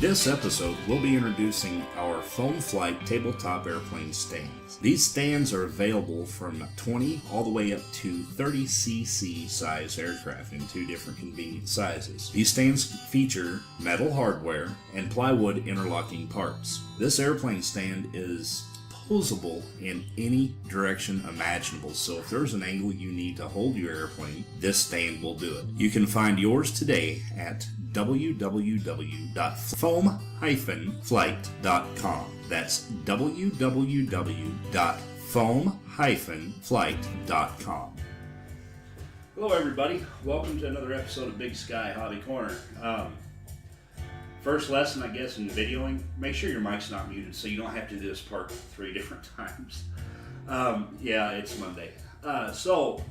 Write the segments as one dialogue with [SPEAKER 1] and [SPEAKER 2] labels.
[SPEAKER 1] this episode, we'll be introducing our Foam Flight tabletop airplane stands. These stands are available from 20 all the way up to 30 cc size aircraft in two different convenient sizes. These stands feature metal hardware and plywood interlocking parts. This airplane stand is posable in any direction imaginable, so if there's an angle you need to hold your airplane, this stand will do it. You can find yours today at www.foam-flight.com. That's www.foam-flight.com. Hello everybody, welcome to another episode of Big Sky Hobby Corner. First lesson, I guess, in videoing, make sure your mic's not muted so you don't have to do this part 3 different times. Yeah, it's Monday. So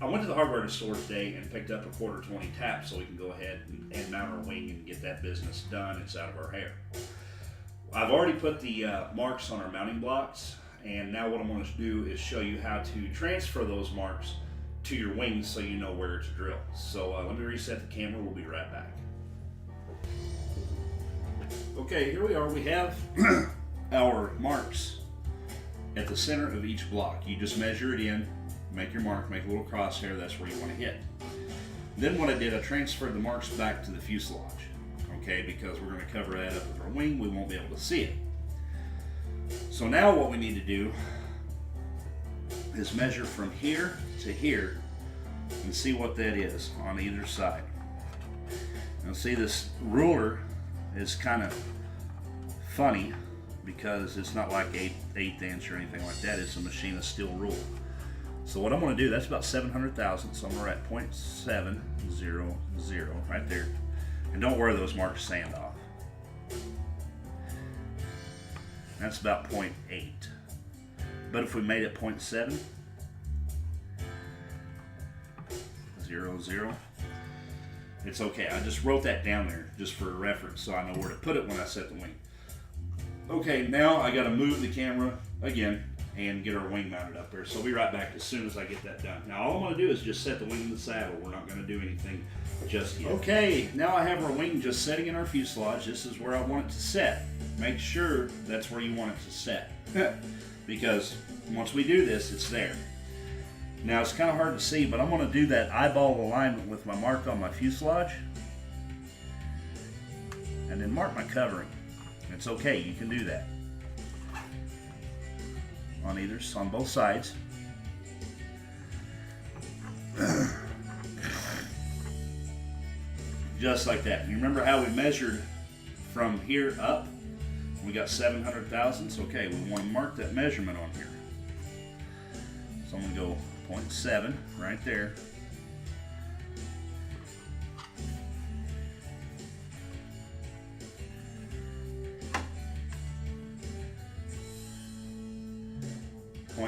[SPEAKER 1] I went to the hardware store today and picked up a 1/4-20 tap so we can go ahead and mount our wing and get that business done. It's out of our hair. I've already put the marks on our mounting blocks, and now what I'm going to do is show you how to transfer those marks to your wings so you know where to drill. So let me reset the camera, we'll be right back. Okay, here we are. We have our marks at the center of each block. You just measure it in, make your mark, make a little crosshair, that's where you want to hit. Then what I did, I transferred the marks back to the fuselage, okay, because we're going to cover that up with our wing, we won't be able to see it. So now what we need to do is measure from here to here and see what that is on either side. Now see, this ruler is kind of funny because it's not like eighth inch or anything like that, it's a machinist steel rule. So what I'm going to do, that's about 700 thousandths, so I'm going to write 0.700 right there. And don't wear those marks sand off. That's about 0.8. But if we made it 0.700, it's okay. I just wrote that down there just for reference so I know where to put it when I set the wing. Okay, now I got to move the camera again and get our wing mounted up there. So I'll be right back as soon as I get that done. Now all I'm going to do is just set the wing in the saddle. We're not going to do anything just yet. Okay, now I have our wing just setting in our fuselage. This is where I want it to set. Make sure that's where you want it to set. Because once we do this, it's there. Now it's kind of hard to see, but I'm going to do that eyeball alignment with my mark on my fuselage. And then mark my covering. It's okay, you can do that. On both sides. Just like that. You remember how we measured from here up? We got 700 thousandths. Okay, we want to mark that measurement on here. So I'm going to go 0.7 right there.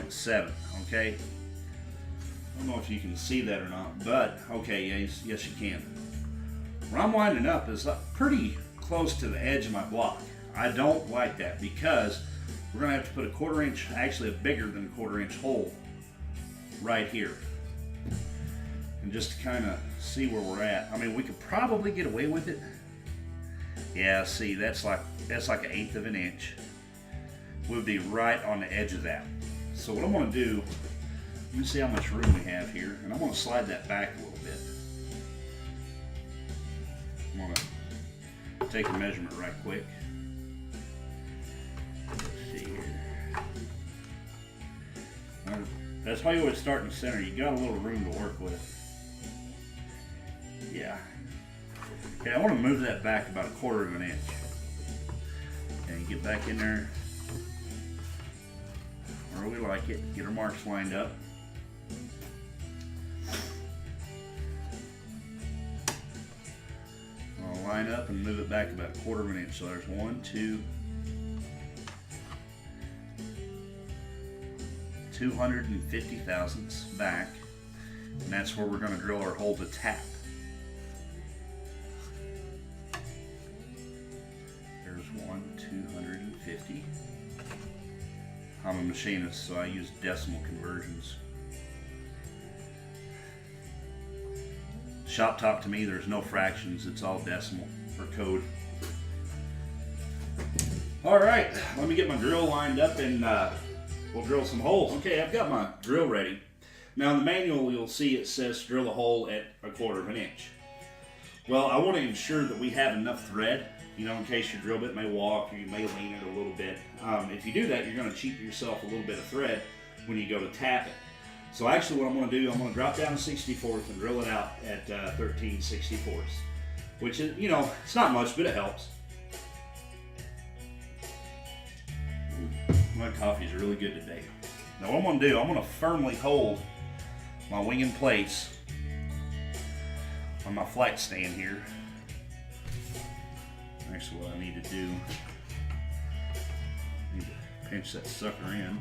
[SPEAKER 1] .7, okay? I don't know if you can see that or not, but okay, yes you can. Where I'm winding up is pretty close to the edge of my block. I don't like that because we're going to have to put a 1/4 inch, actually a bigger than 1/4 inch hole right here. And just to kind of see where we're at. I mean, we could probably get away with it. Yeah, see, that's like 1/8 of an inch. We'll be right on the edge of that. So what I'm going to do, let me see how much room we have here, and I'm going to slide that back a little bit. I'm going to take a measurement right quick. Let's see here. That's why you always start in the center. You got a little room to work with. Yeah. Okay, I want to move that back about 1/4 of an inch. Okay, get back in there where we like it. Get our marks lined up. I'll line up and move it back about 1/4 of an inch. So there's 1, 2, 250 thousandths back, and that's where we're going to drill our hole to tap. There's 250. I'm a machinist, so I use decimal conversions. Shop top to me, there's no fractions, it's all decimal or code. All right, let me get my drill lined up and we'll drill some holes. Okay, I've got my drill ready. Now in the manual you'll see it says drill a hole at 1/4 inch. Well, I want to ensure that we have enough thread, you know, in case your drill bit may walk or you may lean it a little bit. If you do that, you're going to cheat yourself a little bit of thread when you go to tap it. So actually what I'm going to do, I'm going to drop down to 64th and drill it out at 13/64, which is, you know, it's not much, but it helps. My coffee's really good today. Now what I'm going to do, I'm going to firmly hold my wing in place on my flat stand here. Actually what I need to do, I need to pinch that sucker in.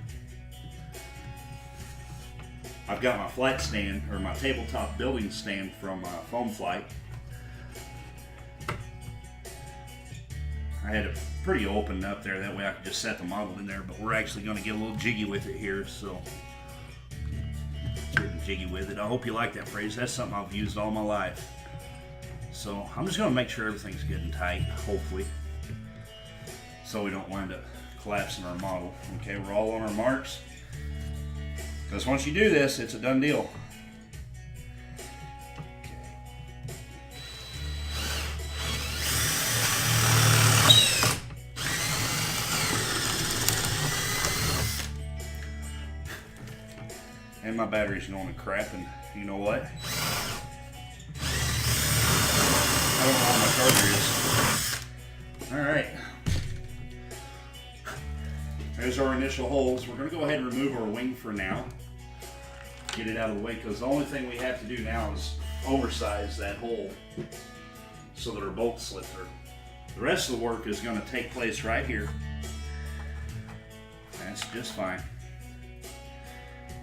[SPEAKER 1] I've got my flat stand, or my tabletop building stand from Foam Flight. I had it pretty open up there, that way I could just set the model in there, but we're actually going to get a little jiggy with it here, so getting jiggy with it. I hope you like that phrase. That's something I've used all my life. So I'm just going to make sure everything's good and tight, hopefully, so we don't wind up collapsing our model. Okay, we're all on our marks, because once you do this, it's a done deal. And my battery's going to crap, and you know what? I don't know where my charger is. Alright. There's our initial holes. We're going to go ahead and remove our wing for now. Get it out of the way, because the only thing we have to do now is oversize that hole so that our bolts slip through. The rest of the work is going to take place right here. That's just fine.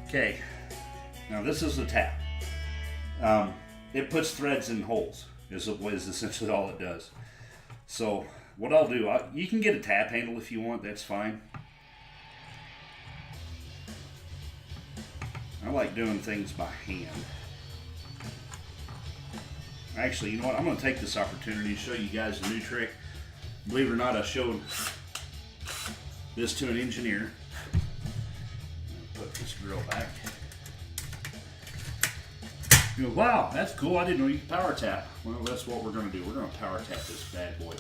[SPEAKER 1] Okay. Now this is the tap. It puts threads in holes, is essentially all it does. So what I'll do, you can get a tap handle if you want, that's fine. I like doing things by hand. Actually, you know what, I'm going to take this opportunity to show you guys a new trick. Believe it or not, I showed this to an engineer. Put this drill back. You go, wow, that's cool. I didn't know you could power tap. Well, that's what we're going to do. We're going to power tap this bad boy.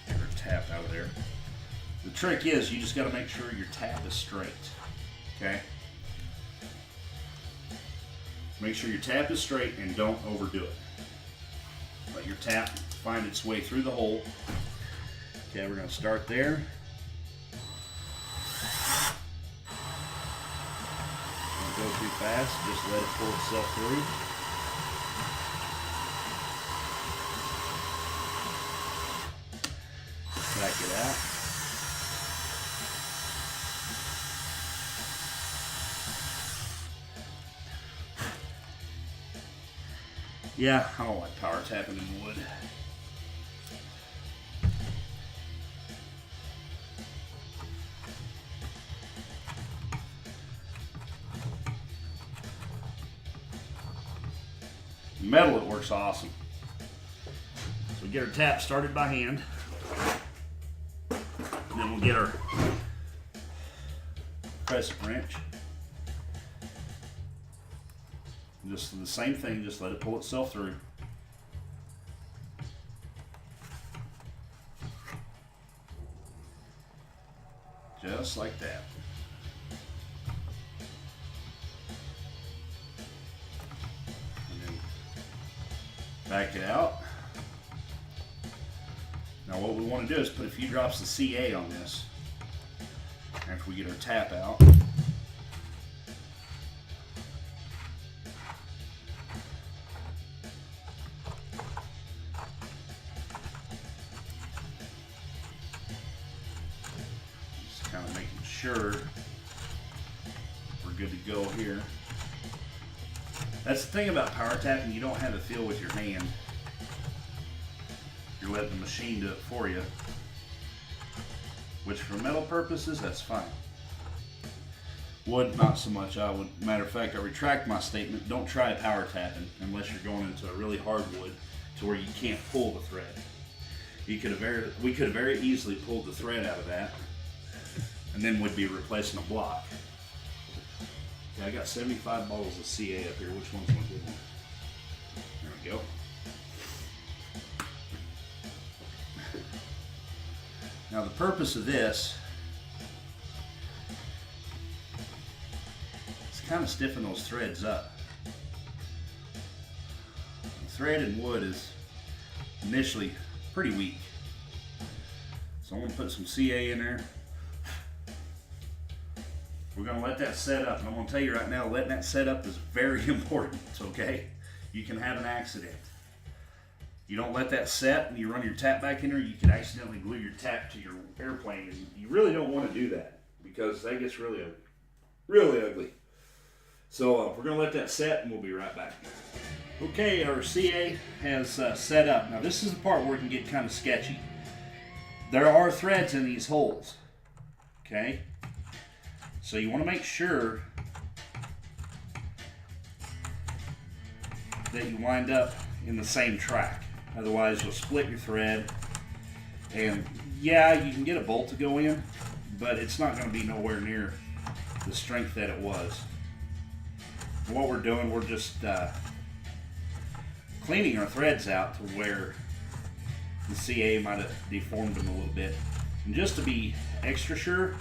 [SPEAKER 1] Get our tap out of there. The trick is you just got to make sure your tap is straight. Okay? Make sure your tap is straight and don't overdo it. Let your tap find its way through the hole. Okay, we're going to start there. Don't go too fast, just let it pull itself through. Back it out. Yeah, I don't like power tapping in wood. Metal, it works awesome. So we get our tap started by hand, and then we'll get our crescent wrench. Just the same thing, just let it pull itself through. Just like that. Back it out. Now what we want to do is put a few drops of CA on this after we get our tap out. Just kind of making sure we're good to go here. That's the thing about power tapping, you don't have to feel with your hand. You're letting the machine do it for you. Which for metal purposes, that's fine. Wood, not so much. Matter of fact, I retract my statement. Don't try power tapping unless you're going into a really hard wood. to where you can't pull the thread. We could have very easily pulled the thread out of that, and then we'd be replacing a block. Okay, I got 75 bottles of CA up here. Which one's one good one? There we go. Now the purpose of this is kind of stiffen those threads up. The thread in wood is initially pretty weak. So I'm going to put some CA in there. We're going to let that set up. And I'm going to tell you right now, letting that set up is very important, okay? You can have an accident. You don't let that set and you run your tap back in there, you can accidentally glue your tap to your airplane. And you really don't want to do that because that gets really ugly. So we're going to let that set and we'll be right back. Okay, our CA has set up. Now this is the part where it can get kind of sketchy. There are threads in these holes, okay? So you want to make sure that you wind up in the same track. Otherwise you'll split your thread, and yeah, you can get a bolt to go in, but it's not going to be nowhere near the strength that it was. And what we're doing, we're just cleaning our threads out to where the CA might have deformed them a little bit. And just to be extra sure,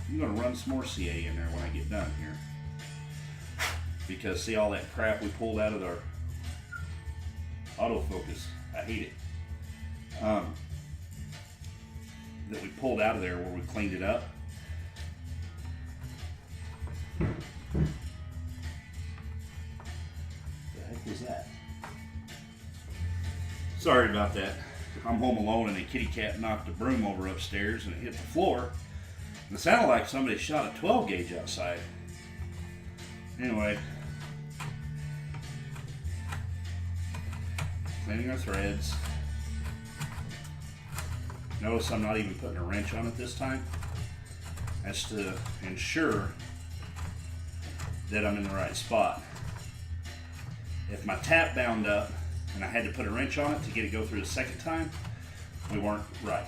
[SPEAKER 1] I'm going to run some more CA in there when I get done here. Because see all that crap we pulled out of our autofocus, I hate it. That we pulled out of there where we cleaned it up. What the heck was that? Sorry about that. I'm home alone and a kitty cat knocked a broom over upstairs and it hit the floor. And it sounded like somebody shot a 12 gauge outside. Anyway. Cleaning our threads. Notice I'm not even putting a wrench on it this time. That's to ensure that I'm in the right spot. If my tap bound up and I had to put a wrench on it to get it go through the second time, we weren't right.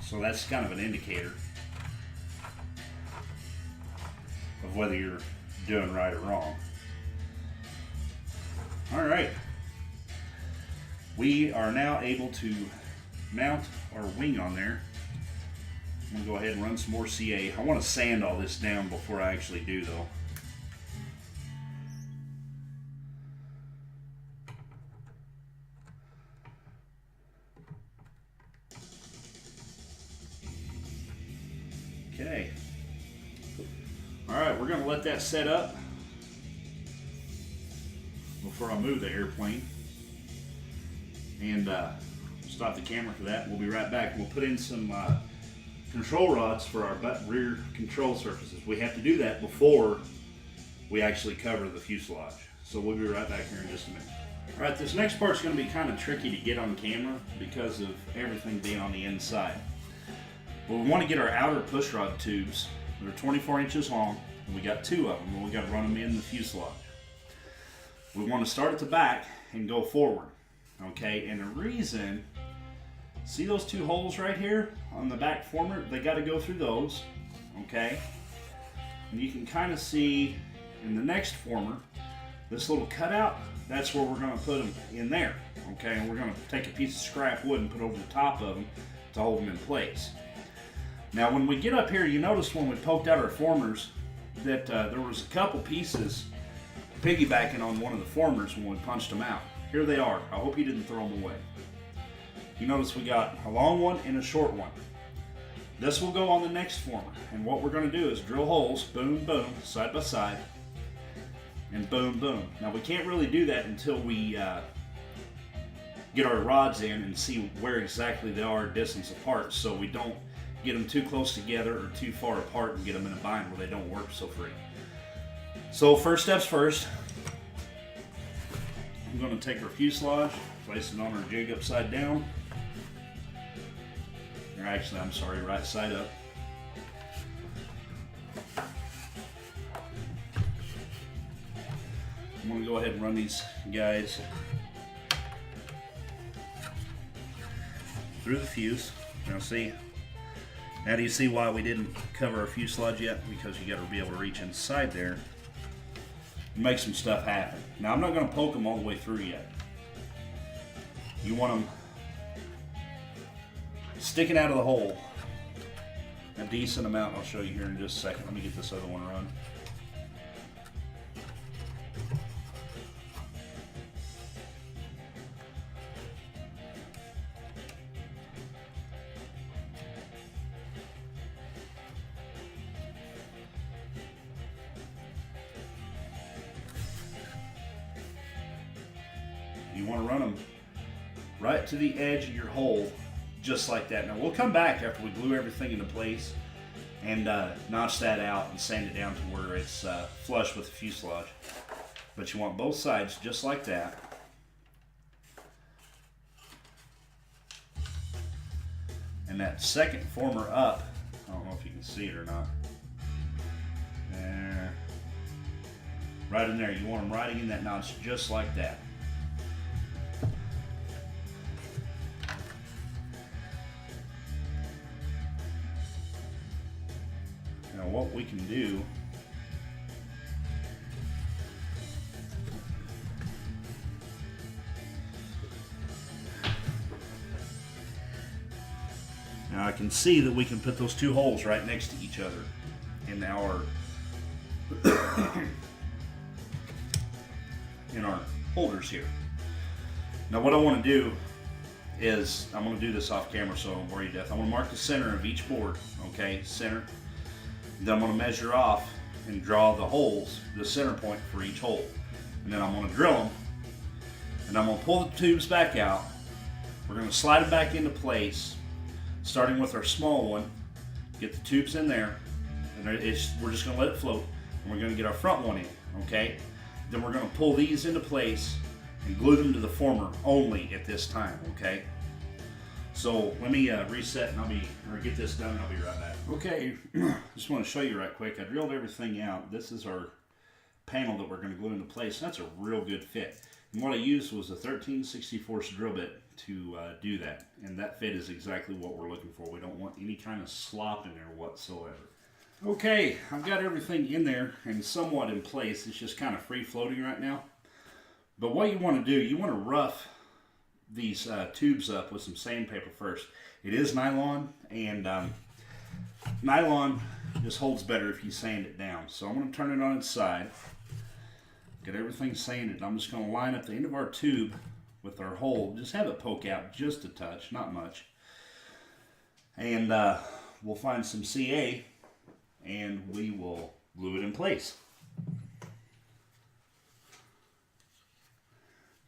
[SPEAKER 1] So that's kind of an indicator of whether you're doing right or wrong. All right. We are now able to mount our wing on there. I'm going to go ahead and run some more CA. I want to sand all this down before I actually do though. Okay. Alright, we're going to let that set up before I move the airplane. And stop the camera for that. We'll be right back. We'll put in some control rods for our rear control surfaces. We have to do that before we actually cover the fuselage. So we'll be right back here in just a minute. Alright, this next part's going to be kind of tricky to get on camera because of everything being on the inside. But we want to get our outer push rod tubes. They're 24 inches long, and we got 2 of them, and we got to run them in the fuselage. We want to start at the back and go forward. Okay, and the reason, see those 2 holes right here on the back former? They got to go through those, okay? And you can kind of see in the next former, this little cutout, that's where we're going to put them in there, okay? And we're going to take a piece of scrap wood and put over the top of them to hold them in place. Now when we get up here, you notice when we poked out our formers that there was a couple pieces piggybacking on one of the formers when we punched them out. Here they are. I hope you didn't throw them away. You notice we got a long one and a short one. This will go on the next former. And what we're going to do is drill holes, boom, boom, side by side, and boom, boom. Now we can't really do that until we get our rods in and see where exactly they are distance apart, so we don't get them too close together or too far apart and get them in a bind where they don't work so free. So first steps first. I'm going to take our fuselage, place it on our jig upside down. Or actually, I'm sorry, right side up. I'm going to go ahead and run these guys through the fuse. Now see, now do you see why we didn't cover our fuselage yet? Because you got to be able to reach inside there and make some stuff happen. Now I'm not going to poke them all the way through yet. You want them sticking out of the hole a decent amount. I'll show you here in just a second. Let me get this other one run. You want to run them right to the edge of your hole, just like that. Now we'll come back after we glue everything into place and notch that out and sand it down to where it's flush with the fuselage. But you want both sides just like that. And that second former up, I don't know if you can see it or not. There. Right in there, you want them riding in that notch just like that. Now what we can do now, I can see that we can put those two holes right next to each other in our in our holders here. Now what I want to do is, I'm going to do this off camera so I don't bore you to death. I'm going to mark the center of each board, okay, center. Then I'm going to measure off and draw the holes, the center point for each hole. And then I'm going to drill them, and I'm going to pull the tubes back out. We're going to slide them back into place, starting with our small one. Get the tubes in there, and we're just going to let it float, and we're going to get our front one in, okay? Then we're going to pull these into place and glue them to the former only at this time, okay? So let me reset and get this done and I'll be right back. Okay, just want to show you right quick. I drilled everything out. This is our panel that we're going to glue into place. That's a real good fit. And what I used was a 13/64 drill bit to do that. And that fit is exactly what we're looking for. We don't want any kind of slop in there whatsoever. Okay, I've got everything in there and somewhat in place. It's just kind of free floating right now. But what you want to do, you want to rough these tubes up with some sandpaper first. It is nylon, and nylon just holds better if you sand it down. So I'm going to turn it on its side, get everything sanded. I'm just going to line up the end of our tube with our hole. Just have it poke out just a touch, not much. And we'll find some CA and we will glue it in place.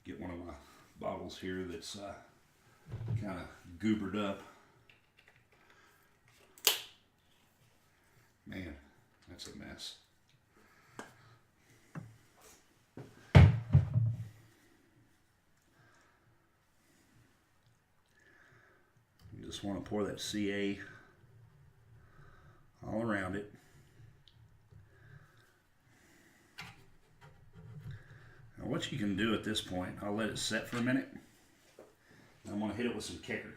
[SPEAKER 1] Get one of my bottles here that's kind of goobered up. Man, that's a mess. You just want to pour that CA all around it. Now what you can do at this point, I'll let it set for a minute. I'm going to hit it with some kicker.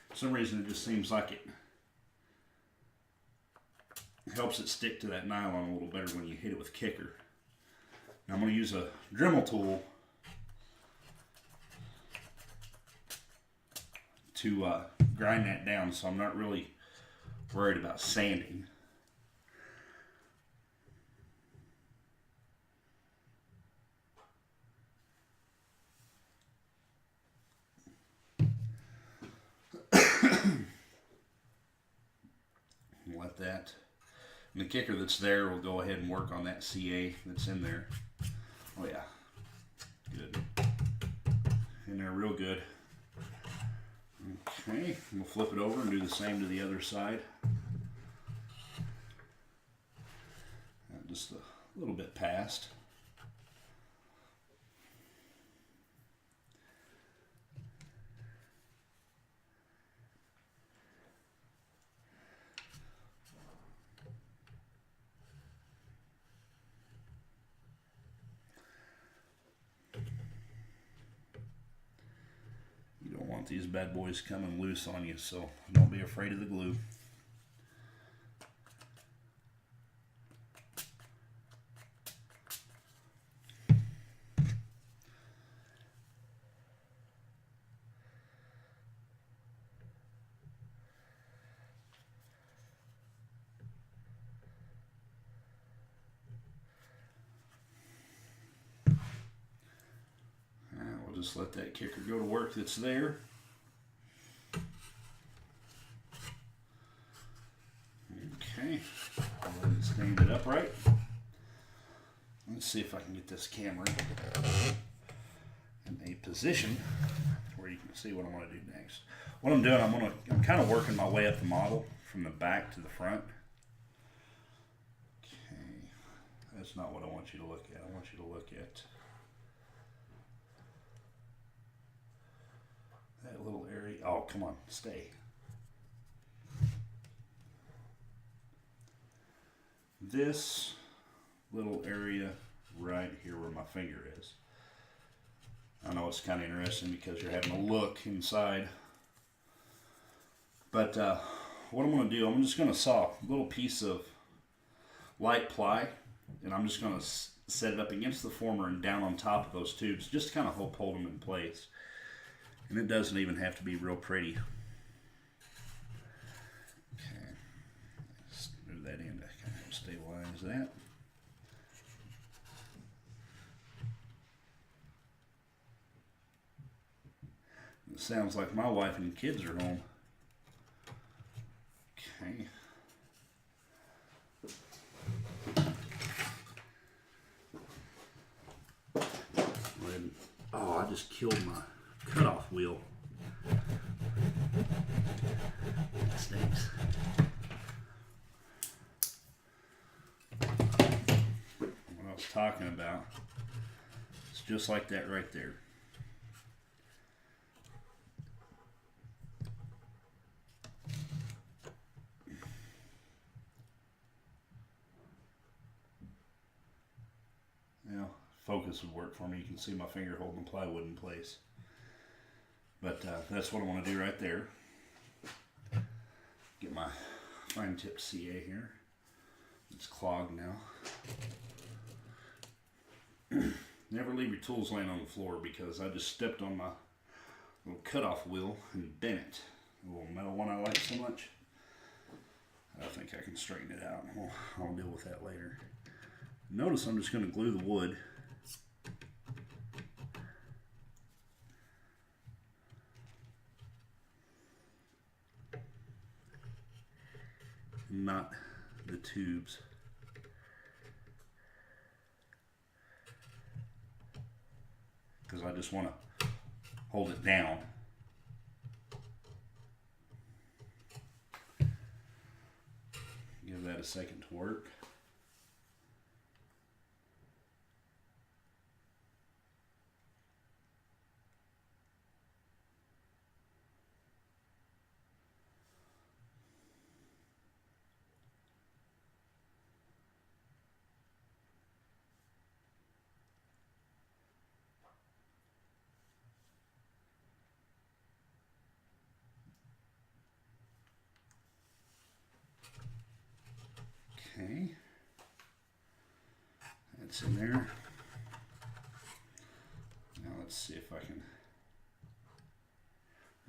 [SPEAKER 1] For some reason it just seems like it helps it stick to that nylon a little better when you hit it with kicker. Now I'm going to use a Dremel tool to grind that down, so I'm not really worried about sanding. Let that, and the kicker that's there will go ahead and work on that CA that's in there. Oh yeah, good. In there real good. Okay, we'll flip it over and do the same to the other side. Just a little bit past. want these bad boys coming loose on you, so don't be afraid of the glue. Just let that kicker go to work that's there. Okay, stand it upright. Let's see if I can get this camera in a position where you can see what I want to do next. What I'm doing, I'm kind of working my way up the model from the back to the front. Okay, that's not what I want you to look at. I want you to look at that little area. Oh, come on, stay. This little area right here where my finger is. I know it's kind of interesting because you're having a look inside. But what I'm going to do, I'm just going to saw a little piece of light ply, and I'm just going to set it up against the former and down on top of those tubes, just to kind of hold them in place. And it doesn't even have to be real pretty. Okay, let's move that in to kind of stabilize that. It sounds like my wife and kids are home. Okay. Oh, I just killed my cutoff wheel. That stinks. What I was talking about, it's just like that right there. Now, focus would work for me. You can see my finger holding the plywood in place. But that's what I want to do right there. Get my fine tip CA here. It's clogged now. Never leave your tools laying on the floor because I just stepped on my little cutoff wheel and bent it. The little metal one I like so much. I think I can straighten it out. I'll deal with that later. Notice I'm just going to glue the wood. Not the tubes. Because I just want to hold it down. Give that a second to work. Okay, that's in there. Now let's see if I can,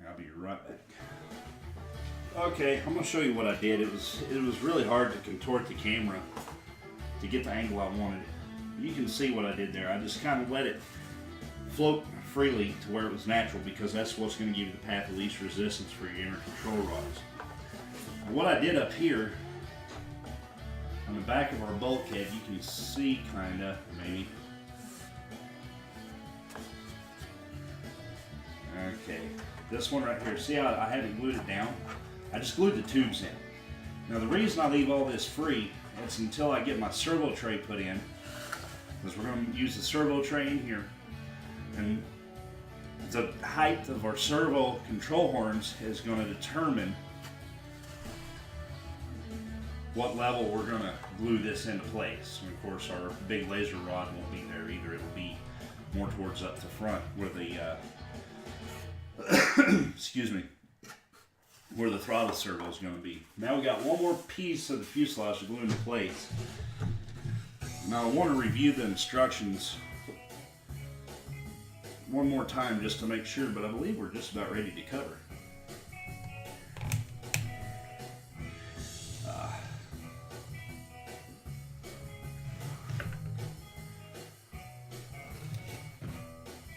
[SPEAKER 1] I'll be right back. Okay, I'm going to show you what I did. It was really hard to contort the camera to get the angle I wanted. You can see what I did there. I just kind of let it float freely to where it was natural because that's what's going to give you the path of least resistance for your inner control rods. What I did up here on the back of our bulkhead, you can see kinda, maybe. Okay, this one right here, see how I haven't glued it down? I just glued the tubes in. Now the reason I leave all this free is until I get my servo tray put in, because we're going to use the servo tray in here. And the height of our servo control horns is going to determine what level we're going to glue this into place. And of course our big laser rod won't be there either. It'll be more towards up the front where the excuse me, where the throttle servo is going to be. Now we got one more piece of the fuselage to glue into place. Now I want to review the instructions one more time just to make sure, but I believe we're just about ready to cover.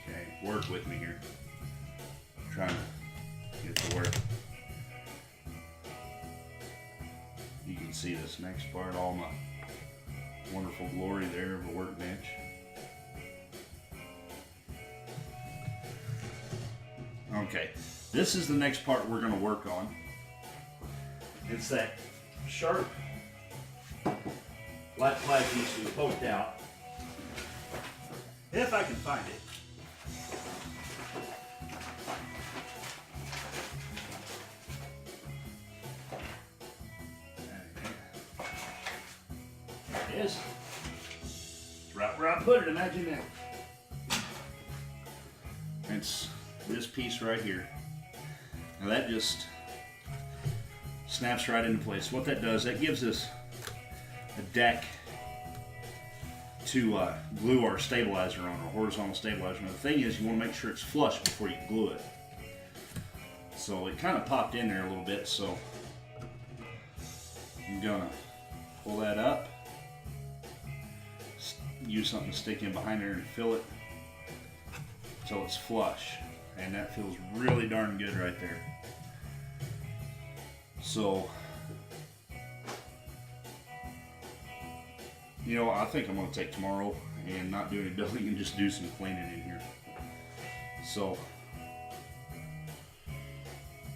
[SPEAKER 1] Okay, work with me here. I'm trying to get to work. You can see this next part, all my wonderful glory there of a workbench. Okay, this is the next part we're going to work on. It's that sharp black pipe needs to be poked out. If I can find it. There it is. It's right where I put it, imagine that. It's this piece right here. Now that just snaps right into place. What that does, that gives us a deck to glue our stabilizer on, our horizontal stabilizer. Now the thing is, you want to make sure it's flush before you glue it. So it kind of popped in there a little bit, so I'm gonna pull that up, use something to stick in behind there and fill it until it's flush. And that feels really darn good right there. So, you know, I think I'm going to take tomorrow and not do any building and just do some cleaning in here. So,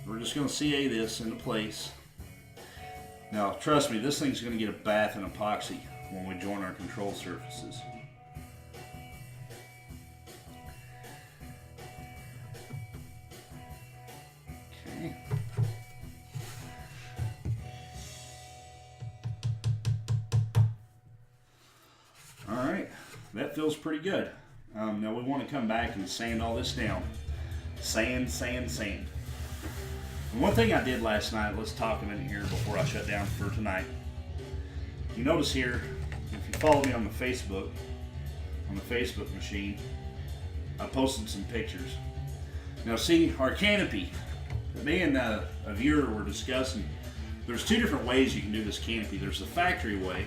[SPEAKER 1] we're just going to CA this into place. Now, trust me, this thing's going to get a bath in epoxy when we join our control surfaces. Alright, that feels pretty good. Now we want to come back and sand all this down. Sand, sand, sand. And one thing I did last night, let's talk a minute here before I shut down for tonight. You notice here, if you follow me on the Facebook machine, I posted some pictures. Now see, our canopy, me and a viewer were discussing, there's two different ways you can do this canopy. There's the factory way,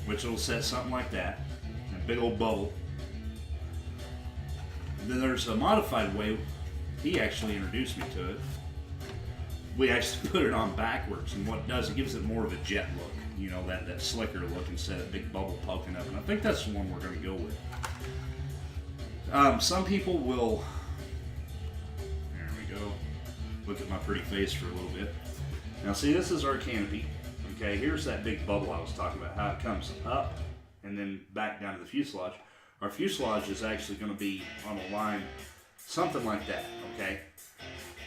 [SPEAKER 1] which will set something like that, a big old bubble. And then there's a modified way. He actually introduced me to it. We actually put it on backwards, and what it does, it gives it more of a jet look, you know, that slicker look instead of a big bubble poking up. And I think that's the one we're going to go with. Some people will, there we go, look at my pretty face for a little bit. Now see, this is our canopy. Okay, here's that big bubble I was talking about, how it comes up and then back down to the fuselage. Our fuselage is actually going to be on a line something like that, okay?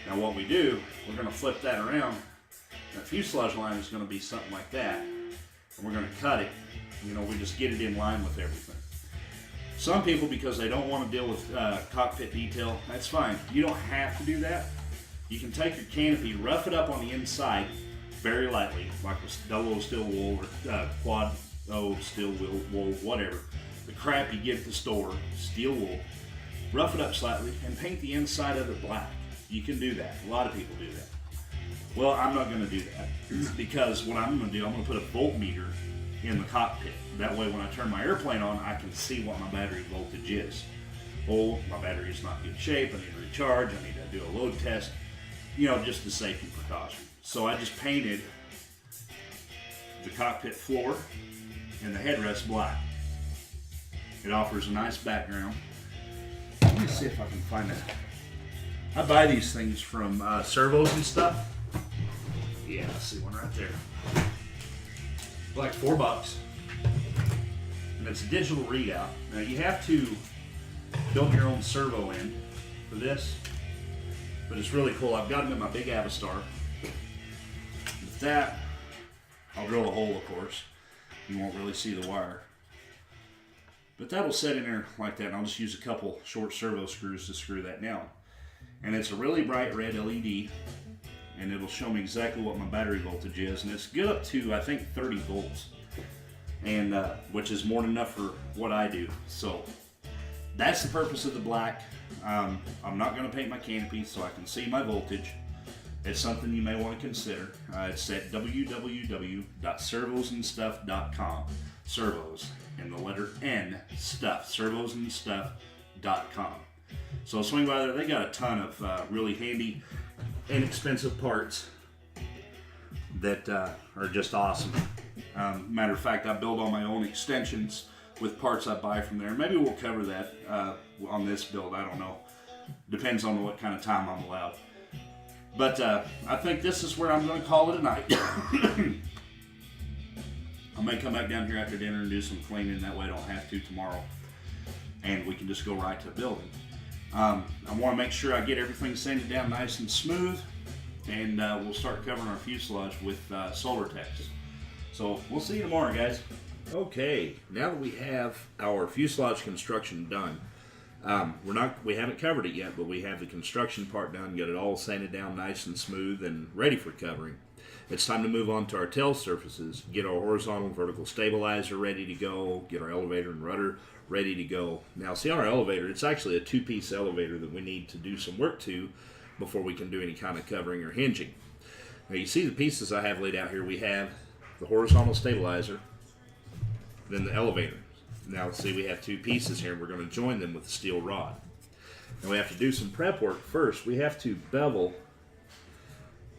[SPEAKER 1] Now what we do, we're going to flip that around. That fuselage line is going to be something like that, and we're going to cut it. You know, we just get it in line with everything. Some people, because they don't want to deal with cockpit detail, that's fine. You don't have to do that. You can take your canopy, rough it up on the inside, very lightly, like with double O steel wool or quad O steel wool, whatever. The crap you get at the store, steel wool. Rough it up slightly and paint the inside of it black. You can do that. A lot of people do that. Well, I'm not going to do that because what I'm going to do, I'm going to put a voltmeter in the cockpit. That way when I turn my airplane on, I can see what my battery voltage is. Oh, my battery is not in good shape. I need to recharge. I need to do a load test. You know, just a safety precaution. So I just painted the cockpit floor and the headrest black. It offers a nice background. Let me see if I can find that. I buy these things from servos and stuff. Yeah, I see one right there. Like $4. And it's a digital readout. Now you have to build your own servo in for this. But it's really cool. I've got them in my big Avistar. With that, I'll drill a hole, of course. You won't really see the wire. But that'll set in there like that, and I'll just use a couple short servo screws to screw that down. And it's a really bright red LED, and it'll show me exactly what my battery voltage is, and it's good up to, I think, 30 volts, and which is more than enough for what I do. So that's the purpose of the black. I'm not going to paint my canopy so I can see my voltage. It's something you may want to consider. It's at www.servosandstuff.com. Servos and the letter N, stuff. Servosandstuff.com. So swing by there. They got a ton of really handy, inexpensive parts that are just awesome. Matter of fact, I build all my own extensions with parts I buy from there. Maybe we'll cover that on this build. I don't know. Depends on what kind of time I'm allowed. But I think this is where I'm going to call it a night. I may come back down here after dinner and do some cleaning. That way I don't have to tomorrow. And we can just go right to building. I want to make sure I get everything sanded down nice and smooth. And we'll start covering our fuselage with Solar Text. So we'll see you tomorrow, guys. Okay, now that we have our fuselage construction done, we haven't covered it yet, but we have the construction part done, got it all sanded down nice and smooth and ready for covering. It's time to move on to our tail surfaces, get our horizontal and vertical stabilizer ready to go, get our elevator and rudder ready to go. Now see, our elevator, it's actually a two-piece elevator that we need to do some work to before we can do any kind of covering or hinging. Now you see the pieces I have laid out here. We have the horizontal stabilizer, then the elevator. Now see, we have two pieces here, and we're going to join them with a steel rod. Now we have to do some prep work first. We have to bevel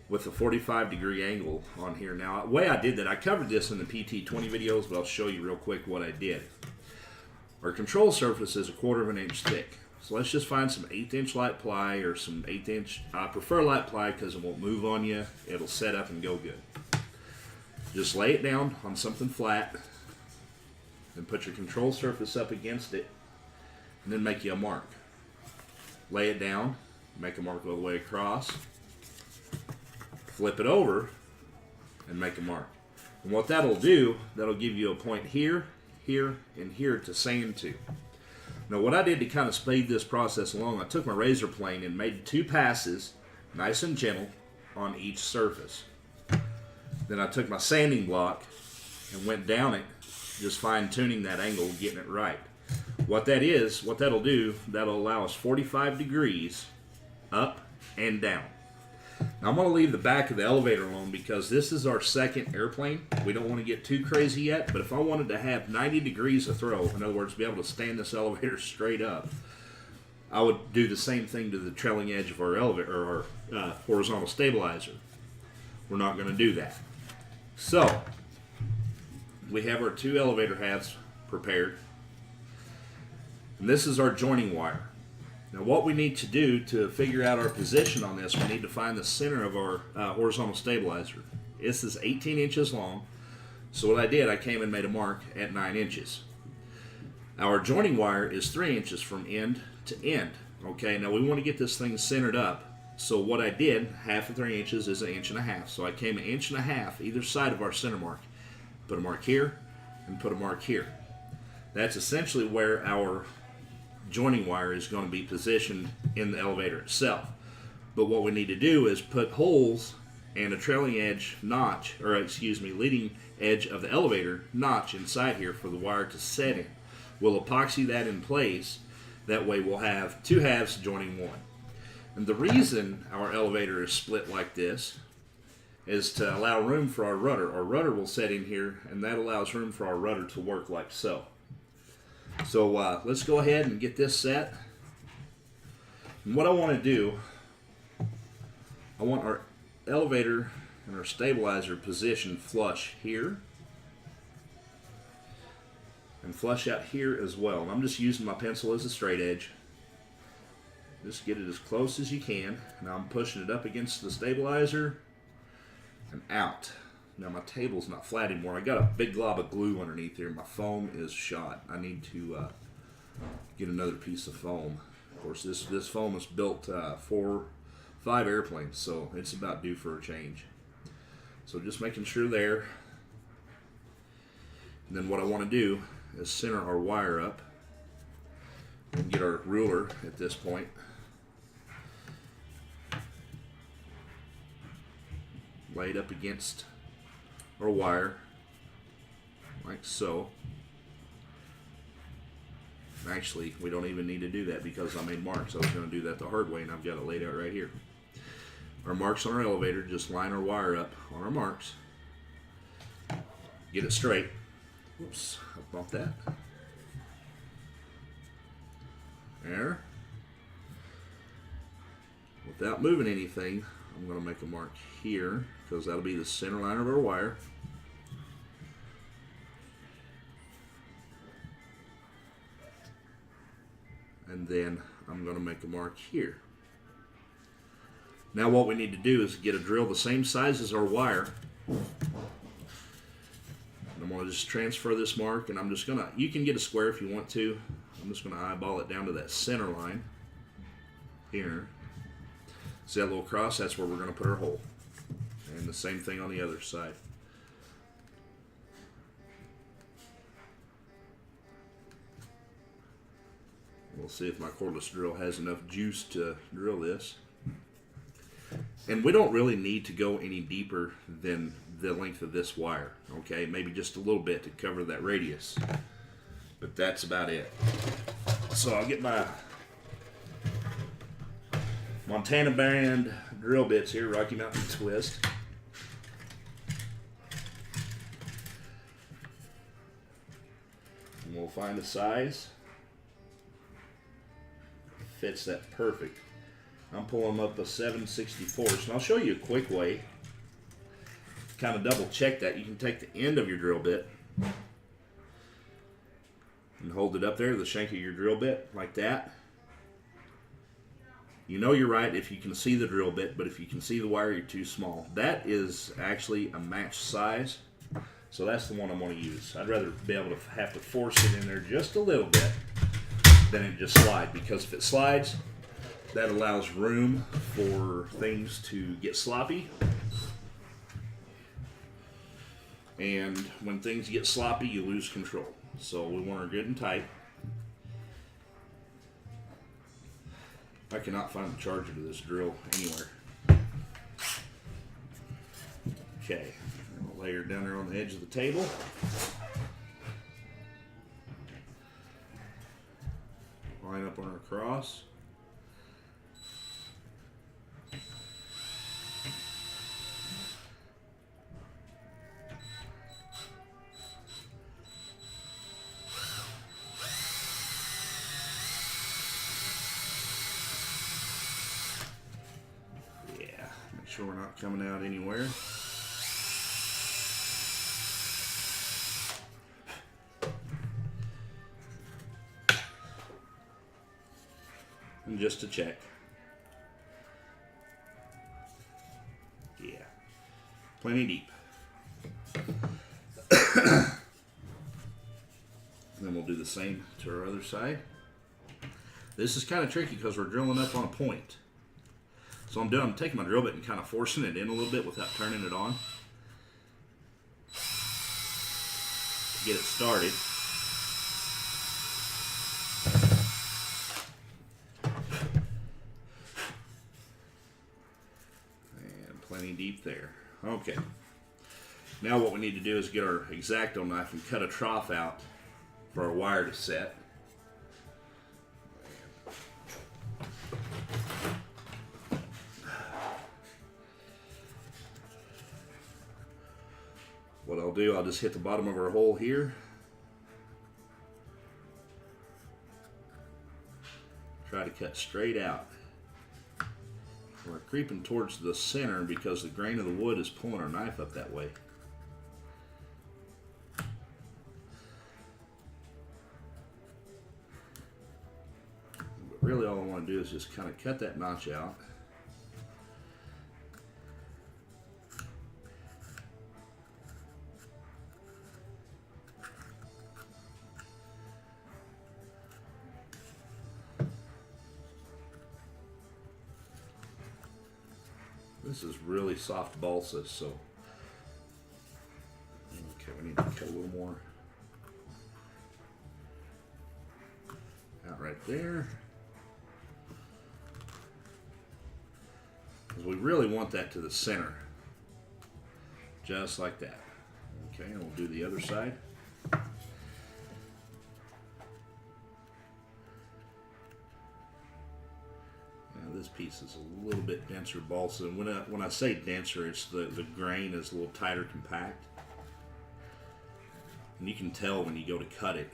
[SPEAKER 1] with a 45-degree angle on here. Now the way I did that, I covered this in the PT20 videos, but I'll show you real quick what I did. Our control surface is 1/4 of an inch thick. So let's just find some 1/8 light ply or some 1/8. I prefer light ply because it won't move on you. It'll set up and go good. Just lay it down on something flat and put your control surface up against it, and then make you a mark. Lay it down, make a mark all the way across, flip it over, and make a mark. And what that'll do, that'll give you a point here, here, and here to sand to. Now what I did to kind of speed this process along, I took my razor plane and made 2 passes, nice and gentle, on each surface. Then I took my sanding block and went down it, just fine-tuning that angle, getting it right. What that'll do, that'll allow us 45 degrees up and down. Now I'm going to leave the back of the elevator alone because this is our second airplane. We don't want to get too crazy yet, but if I wanted to have 90 degrees of throw, in other words, be able to stand this elevator straight up, I would do the same thing to the trailing edge of our elevator, or our horizontal stabilizer. We're not going to do that. So we have our 2 elevator halves prepared, and this is our joining wire. Now what we need to do to figure out our position on this, we need to find the center of our horizontal stabilizer. This is 18 inches long, so what I did, I came and made a mark at 9 inches. Our joining wire is 3 inches from end to end. Okay, now we want to get this thing centered up. So what I did, half of 3 inches is 1.5 inches. So I came 1.5 inches either side of our center mark. Put a mark here and put a mark here. That's essentially where our joining wire is going to be positioned in the elevator itself. But what we need to do is put holes and a trailing edge notch, or excuse me, leading edge of the elevator notch inside here for the wire to set in. We'll epoxy that in place. That way we'll have 2 halves joining one. And the reason our elevator is split like this is to allow room for our rudder. Our rudder will set in here, and that allows room for our rudder to work like so. So let's go ahead and get this set. And what I want to do, I want our elevator and our stabilizer positioned flush here and flush out here as well. And I'm just using my pencil as a straight edge. Just get it as close as you can. Now I'm pushing it up against the stabilizer and out. Now my table's not flat anymore. I got a big glob of glue underneath here. My foam is shot. I need to get another piece of foam. Of course, this foam is built for 5 airplanes, so it's about due for a change. So just making sure there. And then what I want to do is center our wire up and get our ruler at this point. lay it up against our wire, like so. Actually, we don't even need to do that because I made marks. I was going to do that the hard way, and I've got it laid out right here. Our marks on our elevator, just line our wire up on our marks. Get it straight. Whoops, I bumped that. There. Without moving anything, I'm going to make a mark here because that'll be the center line of our wire. And then I'm going to make a mark here. Now what we need to do is get a drill the same size as our wire. And I'm going to just transfer this mark, and I'm just going to, you can get a square if you want to. I'm just going to eyeball it down to that center line here. See that little cross? That's where we're going to put our hole. And the same thing on the other side. We'll see if my cordless drill has enough juice to drill this. And we don't really need to go any deeper than the length of this wire, okay? Maybe just a little bit to cover that radius. But that's about it. So I'll get my Montana brand drill bits here, Rocky Mountain Twist. And we'll find a size. Fits that perfect. I'm pulling up a 7/64, and I'll show you a quick way to kind of double check that. You can take the end of your drill bit and hold it up there, the shank of your drill bit, like that. You know you're right if you can see the drill bit, but if you can see the wire, you're too small. That is actually a matched size, so that's the one I'm going to use. I'd rather be able to have to force it in there just a little bit than it just slide, because if it slides, that allows room for things to get sloppy. And when things get sloppy, you lose control. So we want her good and tight. I cannot find the charger to this drill anywhere. Okay, I'll lay her down there on the edge of the table. Line up on her cross. Yeah, make sure we're not coming out anywhere. And just to check. Yeah, plenty deep. And then we'll do the same to our other side. This is kind of tricky because we're drilling up on a point. So I'm taking my drill bit and kind of forcing it in a little bit without turning it on to get it started. Plenty deep there. Okay. Now what we need to do is get our X-Acto knife and cut a trough out for our wire to set. What I'll do, I'll just hit the bottom of our hole here. Try to cut straight out. We're creeping towards the center because the grain of the wood is pulling our knife up that way. But really all I want to do is just kind of cut that notch out. This is really soft balsa, so okay, we need to cut a little more out right there, because we really want that to the center. just like that. Okay, and we'll do the other side. This piece is a little bit denser balsa. When I say denser, it's the grain is a little tighter compact. And you can tell when you go to cut it.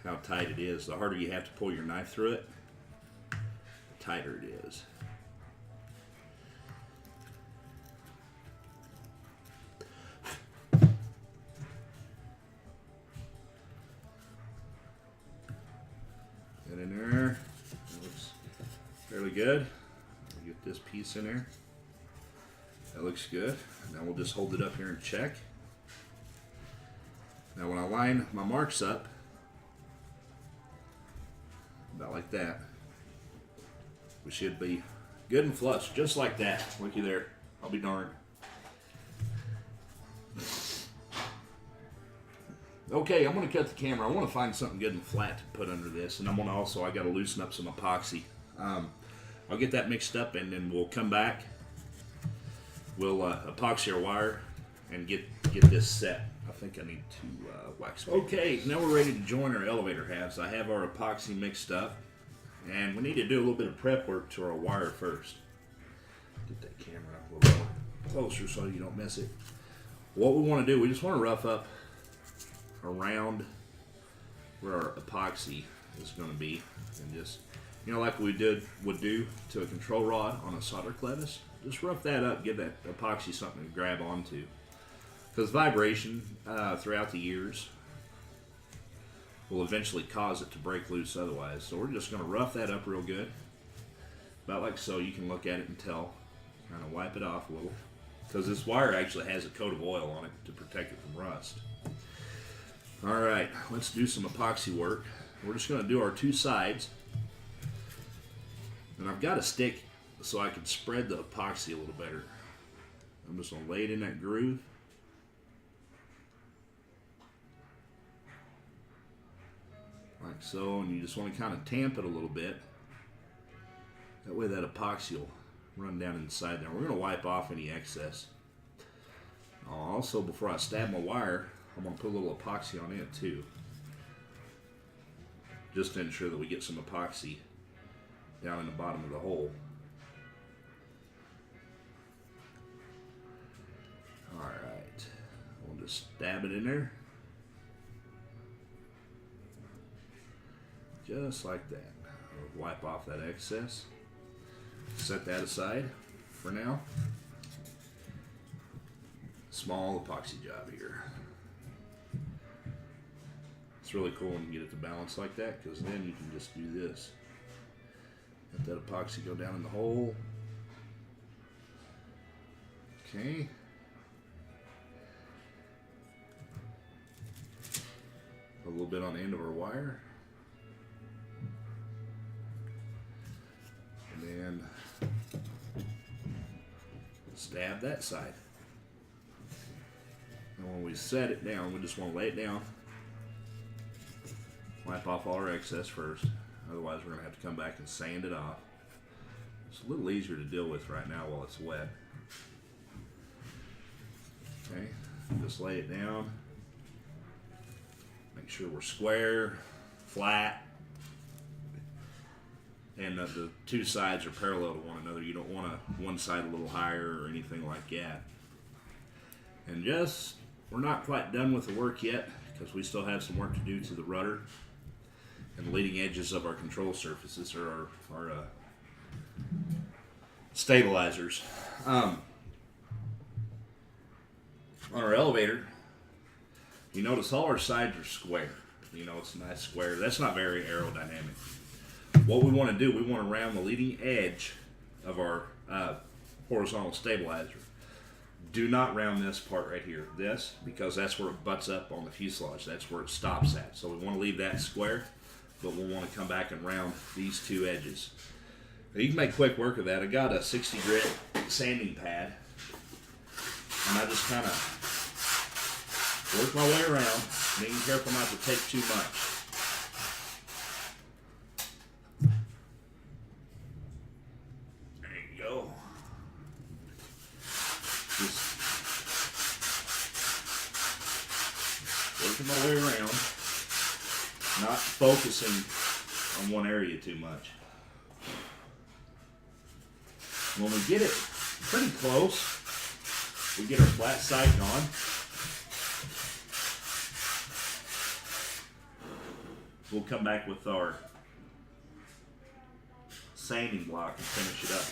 [SPEAKER 1] How tight it is. The harder you have to pull your knife through it, the tighter it is. In there, that looks fairly good. We'll get this piece in there. That looks good. Now we'll just hold it up here and check. Now when I line my marks up, about like that, we should be good and flush, just like that. Looky there. I'll be darned. Okay, I'm going to cut the camera. I want to find something good and flat to put under this, and I'm going to also, I got to loosen up some epoxy. I'll get that mixed up, and then we'll come back. We'll epoxy our wire and get this set. I think I need to wax. Okay, now we're ready to join our elevator halves. I have our epoxy mixed up, and we need to do a little bit of prep work to our wire first. Get that camera a little more closer so you don't miss it. What we want to do, we just want to rough up around where our epoxy is going to be, and just, you know, like we would do to a control rod on a solder clevis, just rough that up, give that epoxy something to grab onto, because vibration throughout the years will eventually cause it to break loose otherwise. So we're just going to rough that up real good, about like so. You can look at it and tell, kind of wipe it off a little, because this wire actually has a coat of oil on it to protect it from rust. Alright, let's do some epoxy work. We're just going to do our two sides. And I've got a stick so I can spread the epoxy a little better. I'm just going to lay it in that groove. Like so, and you just want to kind of tamp it a little bit. That way that epoxy will run down inside there. We're going to wipe off any excess. Also, before I stab my wire, I'm going to put a little epoxy on it too, just to ensure that we get some epoxy down in the bottom of the hole. Alright, we'll just stab it in there, just like that. We'll wipe off that excess, set that aside for now. Small epoxy job here. It's really cool when you get it to balance like that, because then you can just do this. Let that epoxy go down in the hole. Okay. A little bit on the end of our wire. And then stab that side. And when we set it down, we just want to lay it down. Wipe off all our excess first, otherwise we're going to have to come back and sand it off. It's a little easier to deal with right now while it's wet. Okay, just lay it down. Make sure we're square, flat, and the two sides are parallel to one another. You don't want one side a little higher or anything like that. And just, we're not quite done with the work yet, because we still have some work to do to the rudder and the leading edges of our control surfaces, or our stabilizers. On our elevator, you notice all our sides are square. You know, it's a nice square. That's not very aerodynamic. What we want to do, we want to round the leading edge of our horizontal stabilizer. Do not round this part right here, this, because that's where it butts up on the fuselage. That's where it stops at. So we want to leave that square, but we'll want to come back and round these two edges. Now you can make quick work of that. I got a 60 grit sanding pad, and I just kind of work my way around, being careful not to take too much. working my way around, not focusing on one area too much. When we get it pretty close, we get our flat sight on. We'll come back with our sanding block and finish it up.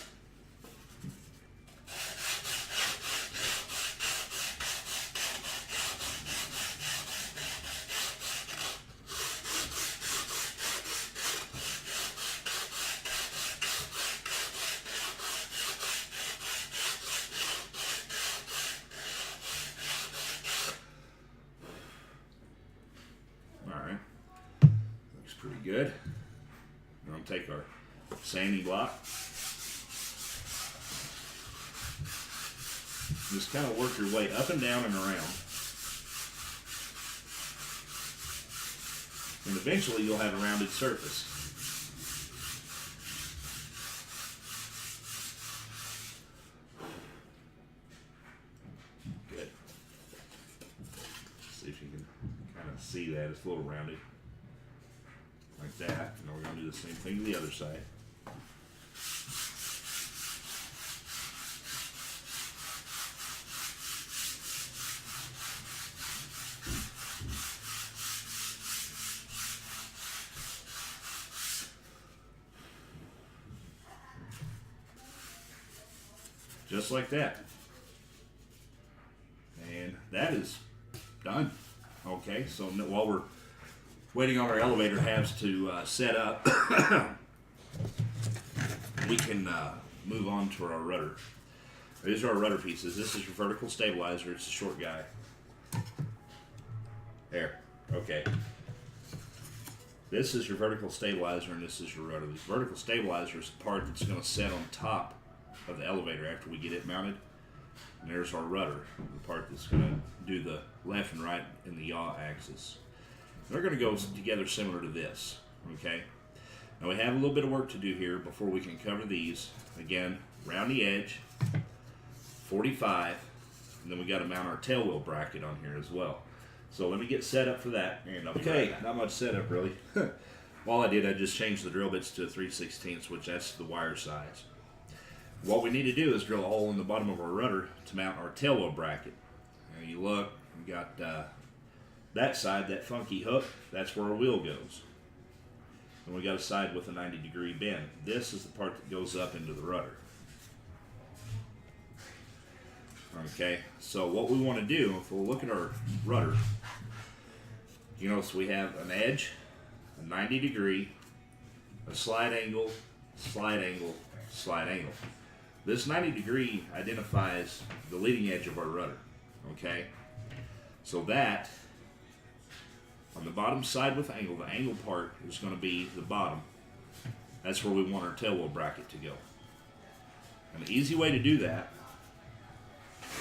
[SPEAKER 1] Alright, looks pretty good. We're going to take our sanding block. Just kind of work your way up and down and around. And eventually you'll have a rounded surface. Good. See if you can kind of see that. It's a little rounded. Like that. And we're going to do the same thing to the other side. Just like that. And that is done. Okay, so while we're waiting on our elevator halves to set up, we can move on to our rudder. These are our rudder pieces. This is your vertical stabilizer. It's a short guy. There. Okay. This is your vertical stabilizer, and this is your rudder. The vertical stabilizer is the part that's going to set on top of the elevator after we get it mounted. And there's our rudder, the part that's going to do the left and right in the yaw axis. They're going to go together similar to this. Okay. Now we have a little bit of work to do here before we can cover these. Again, round the edge, 45, and then we got to mount our tail wheel bracket on here as well. So let me get set up for that, and I'll be right back. Not much setup really. All I did, I just changed the drill bits to a 3/16, which that's the wire size. What we need to do is drill a hole in the bottom of our rudder to mount our tail wheel bracket. And you look, we got that side, that funky hook, that's where our wheel goes. And we got a side with a 90-degree bend. This is the part that goes up into the rudder. Okay, so what we want to do, if we'll look at our rudder, you notice we have an edge, a 90-degree, a slide angle, slide angle, slide angle. This 90-degree identifies the leading edge of our rudder, okay? So that, on the bottom side with angle, the angle part is going to be the bottom. That's where we want our tail wheel bracket to go. And the easy way to do that,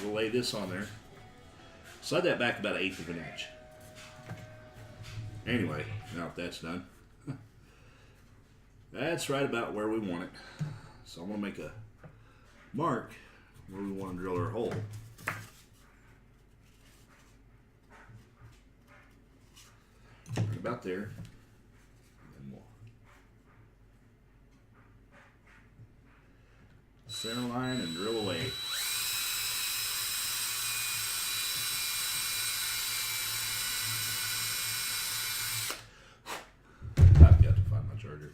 [SPEAKER 1] we'll lay this on there. Slide that back about 1/8 of an inch. Anyway, now that that's done, that's right about where we want it. So I'm going to make a mark where we want to drill our hole. Right about there. And we'll center line and drill away. I've got to find my charger.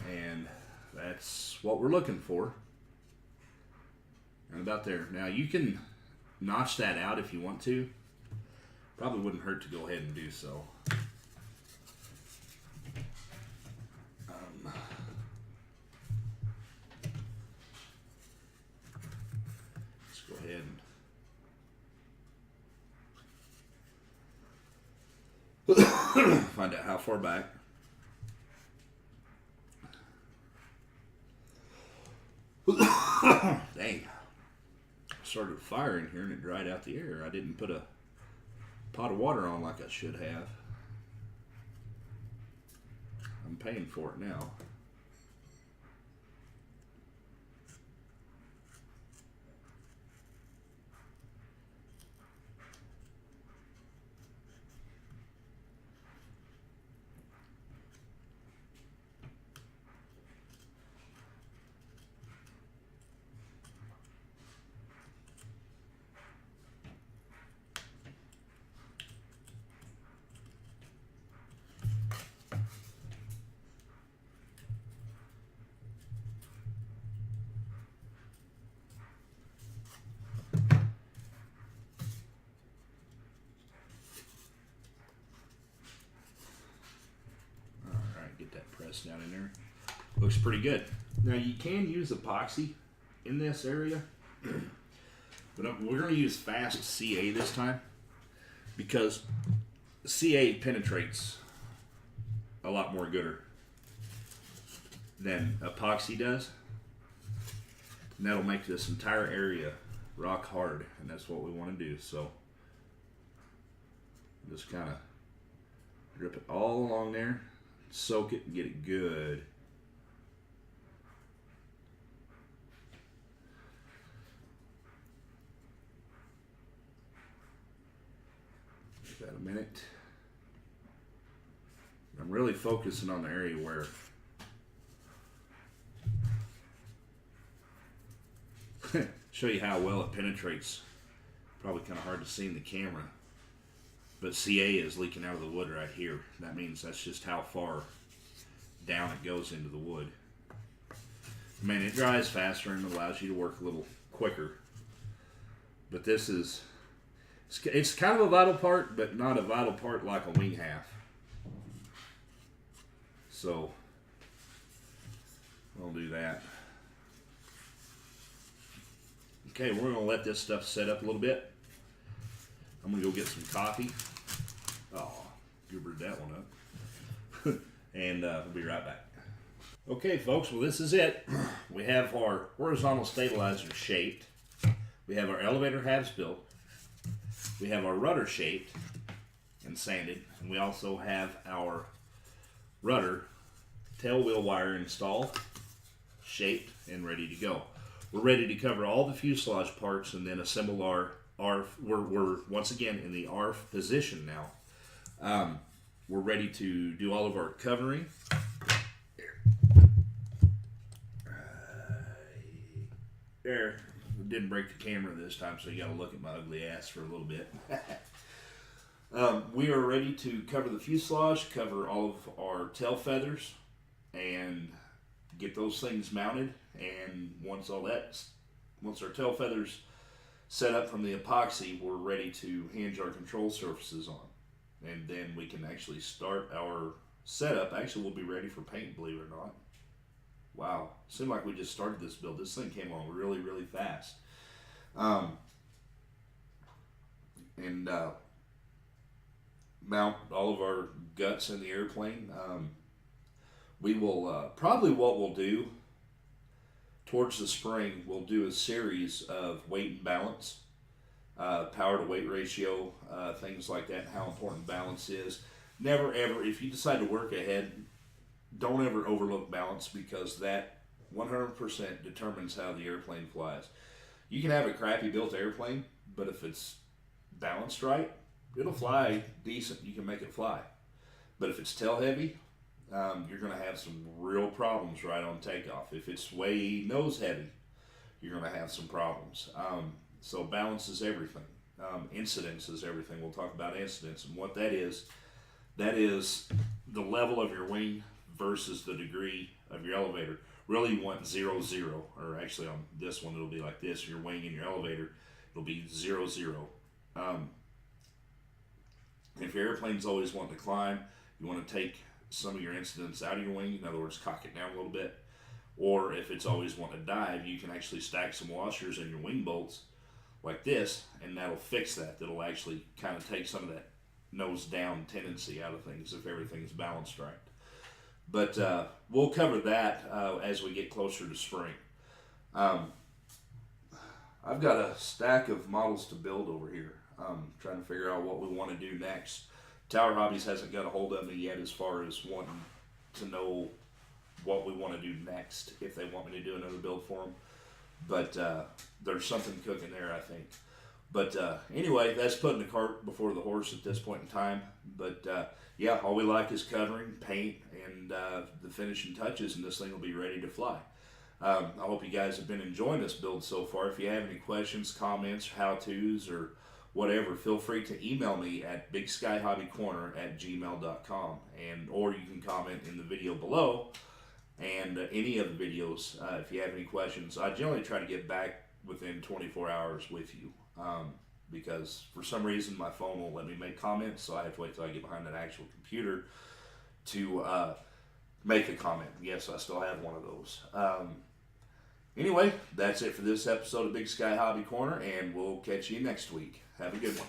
[SPEAKER 1] And that's what we're looking for. And about there. Now you can notch that out if you want to. Probably wouldn't hurt to go ahead and do so. Let's go ahead and find out how far back. Dang. Started a fire in here and it dried out the air. I didn't put a pot of water on like I should have. I'm paying for it now. down in there. Looks pretty good. Now you can use epoxy in this area, but we're going to use fast CA this time because CA penetrates a lot more gooder than epoxy does, and that'll make this entire area rock hard, and that's what we want to do. So just kind of drip it all along there, soak it and get it good. Give that a minute. I'm really focusing on the area where show you how well it penetrates. Probably kind of hard to see in the camera, but CA is leaking out of the wood right here. That means that's just how far down it goes into the wood. I mean, it dries faster and allows you to work a little quicker, but this is, it's kind of a vital part, but not a vital part like a wing half. So we'll do that. Okay, we're going to let this stuff set up a little bit. I'm going to go get some coffee. Oh, goobered that one up. And we'll be right back. Okay, folks, well, this is it. We have our horizontal stabilizer shaped. We have our elevator halves built. We have our rudder shaped and sanded. And we also have our rudder tail wheel wire installed, shaped, and ready to go. We're ready to cover all the fuselage parts and then assemble our ARF. We're once again in the ARF position now. We're ready to do all of our covering. There, didn't break the camera this time, so you got to look at my ugly ass for a little bit. We are ready to cover the fuselage, cover all of our tail feathers, and get those things mounted. And once our tail feathers set up from the epoxy, we're ready to hinge our control surfaces on. And then we can actually start our setup. Actually, we'll be ready for paint, believe it or not. Wow, seemed like we just started this build. This thing came along really, really fast. Mount all of our guts in the airplane. We will, probably what we'll do towards the spring, we'll do a series of weight and balance, power to weight ratio, things like that, how important balance is. Never ever, if you decide to work ahead, don't ever overlook balance, because that 100% determines how the airplane flies. You can have a crappy built airplane, but if it's balanced right, it'll fly decent. You can make it fly. But if it's tail heavy, you're going to have some real problems right on takeoff. If it's way nose heavy, you're going to have some problems. So balance is everything. Incidence is everything. We'll talk about incidence, and what that is the level of your wing versus the degree of your elevator. Really, you want 0, 0, or actually on this one it'll be like this. Your wing and your elevator, it'll be 0, 0. If your airplane's always wanting to climb, you want to take some of your incidence out of your wing. In other words, cock it down a little bit. Or if it's always wanting to dive, you can actually stack some washers in your wing bolts like this, and that'll fix that. That'll actually kind of take some of that nose down tendency out of things if everything's balanced right. But we'll cover that as we get closer to spring. I've got a stack of models to build over here. Trying to figure out what we want to do next. Tower Hobbies hasn't got a hold of me yet as far as wanting to know what we want to do next, if they want me to do another build for them. But there's something cooking there, I think. But anyway, that's putting the cart before the horse at this point in time. But yeah, all we like is covering, paint, and the finishing touches, and this thing will be ready to fly. I hope you guys have been enjoying this build so far. If you have any questions, comments, how-tos, or whatever, feel free to email me at bigskyhobbycorner@gmail.com, or you can comment in the video below, and any of the videos if you have any questions. I generally try to get back within 24 hours with you, because for some reason my phone won't let me make comments, so I have to wait till I get behind that actual computer to Make a comment. Yes, I still have one of those. Anyway, that's it for this episode of Big Sky Hobby Corner, and we'll catch you next week. Have a good one.